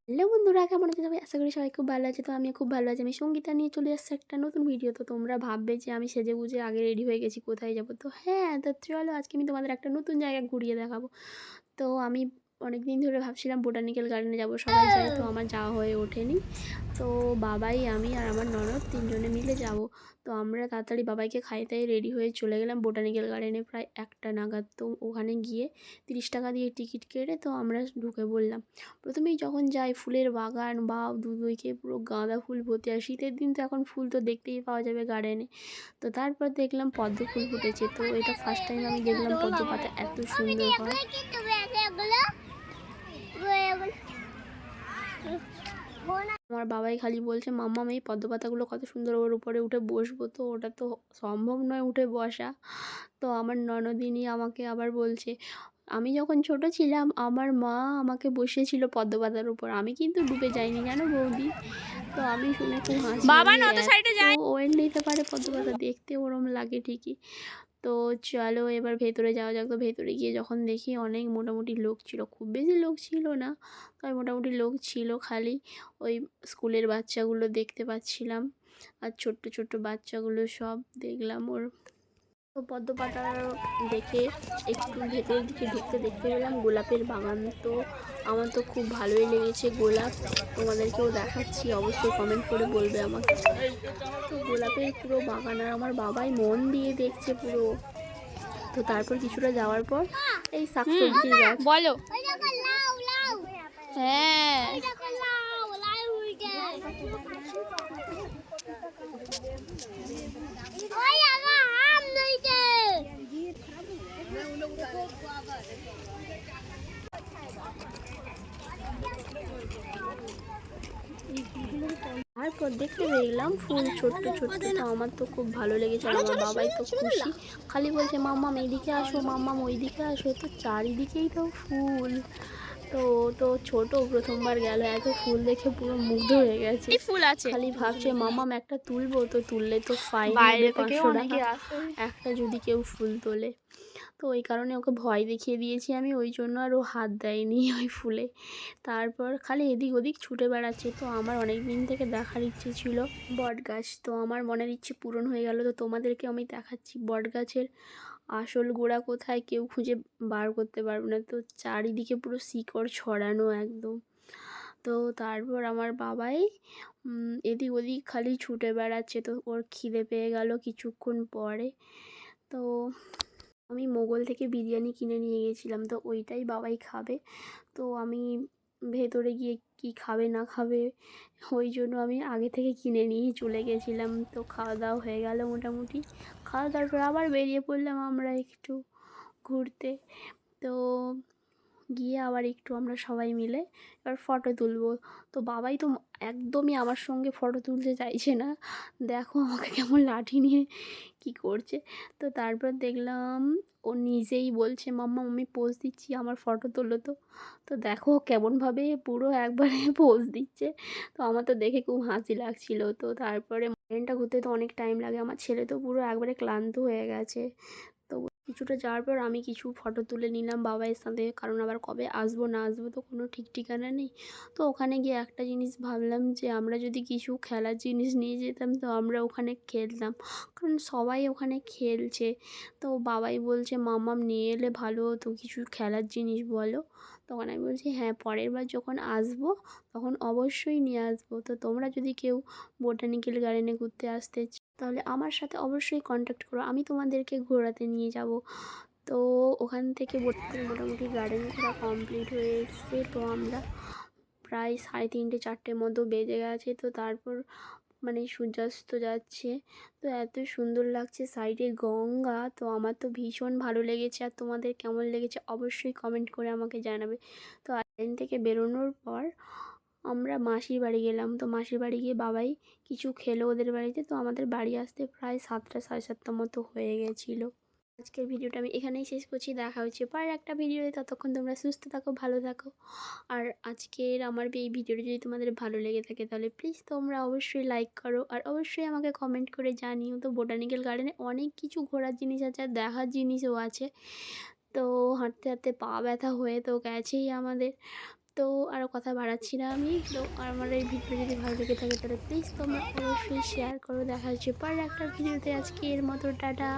Hello বন্ধুরা, কেমন আছে সবাই? আশা করি সবাই খুব ভালো আছে। তো আমি খুব ভালো আছি। আমি সঙ্গীতা নিয়ে চলে আসছি একটা নতুন ভিডিও। তো তোমরা ভাববে যে আমি সেজেগুজে আগে রেডি হয়ে গেছি, কোথায় যাবো? তো হ্যাঁ, তো চলো আজকে আমি তোমাদের একটা নতুন জায়গা ঘুরিয়ে দেখাবো। তো আমি অনেক দিন ধরে ভাবছিলাম বোটানিক্যাল গার্ডেনে যাবো, সবাই যায়, তো আমার যাওয়া হয়ে ওঠেনি। তো বাবাই, আমি আর আমার ননদ তিনজনে মিলে যাব। তো আমরা তাড়াতাড়ি বাবাইকে খাইয়ে রেডি হয়ে চলে গেলাম বোটানিক্যাল গার্ডেনে প্রায় 1টা নাগাদ। তো ওখানে গিয়ে 30 টাকা দিয়ে টিকিট কেটে তো আমরা ঢুকে পড়লাম। প্রথমেই যখন যাই ফুলের বাগান, বা দুদিকে পুরো গাঁদা ফুল ভর্তি। আর শীতের দিন তো এখন ফুল তো দেখতেই পাওয়া যাবে গার্ডেনে। তো তারপর দেখলাম পদ্ম ফুল ফুটেছে। তো এটা ফার্স্ট টাইম আমি দেখলাম পদ্ম পাতা এত সুন্দর হয়। আমার বাবাই খালি বলছে, মাম্মাম এই পদ্ম পাতাগুলো কত সুন্দর, ওর উপরে উঠে বসবো। তো ওটা তো সম্ভব নয় উঠে বসা। তো আমার ননদিনী আমাকে আবার বলছে, আমি যখন ছোট ছিলাম আমার মা আমাকে বসিয়েছিল পদ্ম পাতার উপর, আমি কিন্তু ডুবে যাইনি জানো বৌদি। তো আমি শুনে খুব হাসি যে এত ওয়েট নিতে পারে পদ্ম পাতা, দেখতে ওরম লাগে ঠিকই। তো চলো এবার ভেতরে যাওয়া যাক। তো ভেতরে গিয়ে যখন দেখি অনেক মোটামুটি লোক ছিল, খুব বেশি লোক ছিল না, তবে মোটামুটি লোক ছিল। খালি ওই স্কুলের বাচ্চাগুলো দেখতে পাচ্ছিলাম, আর ছোট্ট ছোট্ট বাচ্চাগুলো সব দেখলাম ওর। তো পদ্ম পাতা দেখে একটু ভেতরের দিকে ঢুকতে দেখতে পেলাম গোলাপের বাগান। তো আমার তো খুব ভালোই লেগেছে গোলাপ, তোমাদেরকেও দেখাচ্ছি, অবশ্যই কমেন্ট করে বলবে আমাকে। তো গোলাপের পুরো বাগান, আর আমার বাবাই মন দিয়ে দেখছে পুরো। তো তারপর কিছুটা যাওয়ার পর এই শাকসবজির গাছ, বলো। হ্যাঁ, তারপর দেখতে পেলাম ফুল ছোট্ট ছোট্ট। তো আমার তো খুব ভালো লেগেছে, আর আমার বাবাই তো খুশি, খালি বলছে মাম্মাম এইদিকে আসো, মাম্মাম ওইদিকে আসো। তো চারিদিকেই তো ফুল। তো তো ছোট প্রথমবার গেল, এত ফুল দেখে পুরো মুগ্ধ হয়ে গেছে। এই ফুল আছে খালি ভাবছে মাম্মাম একটা তুলবো, তো তুললে তো ফাইন নেবে বাইরে থেকে 500 টাকা অনেকে আসে। একটা যদি কেউ ফুল তোলে। তো ওই কারণে ওকে ভয় দেখিয়ে দিয়েছি আমি, ওই জন্য আর ও হাত দেয়নি ওই ফুলে। তারপর খালি এদিক ওদিক ছুটে বেড়াচ্ছে। তো আমার অনেক দিন থেকে দেখার ইচ্ছে ছিল বট গাছ, তো আমার মনের ইচ্ছে পূরণ হয়ে গেল। তো তোমাদেরকে আমি দেখাচ্ছি বট গাছের আসল গোড়া কোথায়, কেউ খুঁজে বার করতে পারবে না। তো চারিদিকে পুরো শিকড় ছড়ানো একদম। তো তারপর আমার বাবাই এদিক ওদিক খালি ছুটে বেড়াচ্ছে। তো ওর খিদে পেয়ে গেল কিছুক্ষণ পরে। তো আমি মোগল থেকে বিরিয়ানি কিনে নিয়ে গেছিলাম, তো ওইটাই বাবাই খাবে। তো আমি ভেতরে গিয়ে কি খাবে না খাবে, ওই জন্য আমি আগে থেকে কিনে নিয়েই চলে গেছিলাম। তো খাওয়া দাওয়া হয়ে গেল মোটামুটি, খাওয়া দাওয়ার পর আবার বেরিয়ে পড়লাম আমরা একটু ঘুরতে। তো গিয়ে আবার একটু আমরা সবাই মিলে এবার ফটো তুলবো। তো বাবাই তো একদমই আমার সঙ্গে ফটো তুলতে চাইছে না, দেখো আমাকে কেমন লাঠি নিয়ে কি করছে। তো তারপর দেখলাম ও নিজেই বলছে, মাম্মা আমি পোজ দিচ্ছি, আমার ফটো তোলো। তো তো দেখো কেমনভাবে পুরো একবারে পোজ দিচ্ছে। তো আমার তো দেখে খুব হাসি লাগছিল। তো তারপরে ট্রেনটা ঘুরতে তো অনেক টাইম লাগে, আমার ছেলে তো পুরো একবারে ক্লান্ত হয়ে গেছে। তো কিছুটা যাওয়ার পর আমি কিছু ফটো তুলে নিলাম বাবাইয়ের সাথে, কারণ আবার কবে আসবো না আসবো তো কোনো ঠিক ঠিকানা নেই। তো ওখানে গিয়ে একটা জিনিস ভাবলাম যে আমরা যদি কিছু খেলার জিনিস নিয়ে যেতাম তো আমরা ওখানে খেলতাম, কারণ সবাই ওখানে খেলছে। তো বাবাই বলছে মাম্মাম নিয়ে এলে ভালো হতো কিছু খেলার জিনিস, বলো। তখন আমি বলছি হ্যাঁ, পরের বার যখন আসবো তখন অবশ্যই নিয়ে আসবো। তো তোমরা যদি কেউ বোটানিক্যাল গার্ডেনে ঘুরতে আসতে তাহলে আমার সাথে অবশ্যই কন্ট্যাক্ট করো, আমি তোমাদেরকে ঘোরাতে নিয়ে যাব। তো ওখান থেকে মোটামুটি গার্ডেন ঘোরা কমপ্লিট হয়ে এসছে। তো আমরা প্রায় 3:30 4টের মতো বেজে গেছে। তো তারপর মানে সূর্যাস্ত যাচ্ছে, তো এত সুন্দর লাগছে সাইডে গঙ্গা। তো আমার তো ভীষণ ভালো লেগেছে, আর তোমাদের কেমন লেগেছে অবশ্যই কমেন্ট করে আমাকে জানাবে। তো ট্রেন থেকে বেরোনোর পর আমরা মাসির বাড়ি গেলাম। তো মাসির বাড়ি গিয়ে বাবাই কিছু খেলো ওদের বাড়িতে। তো আমাদের বাড়ি আসতে প্রায় 7টা 7:30 মতো হয়ে গেছিলো। আজকের ভিডিওটা আমি এখানেই শেষ করছি, দেখা হচ্ছে পরের একটা ভিডিওতে। ততক্ষণ তোমরা সুস্থ থাকো, ভালো থাকো। আর আজকের আমার এই ভিডিওটা যদি তোমাদের ভালো লেগে থাকে তাহলে প্লিজ তোমরা অবশ্যই লাইক করো, আর অবশ্যই আমাকে কমেন্ট করে জানিও। তো বোটানিক্যাল গার্ডেনে অনেক কিছু ঘোরার জিনিস আছে আর দেখার জিনিসও আছে। তো হাঁটতে হাঁটতে পা ব্যথা হয়ে তো গেছেই আমাদের। তো আরও কথা বাড়াচ্ছি না আমি। তো আমার এই ভিডিও যদি ভালো লেগে থাকে তাহলে প্লিজ তোমরা অবশ্যই শেয়ার করো। দেখা হচ্ছে পরের একটা ভিডিওতে। আজকের মতো টাটা।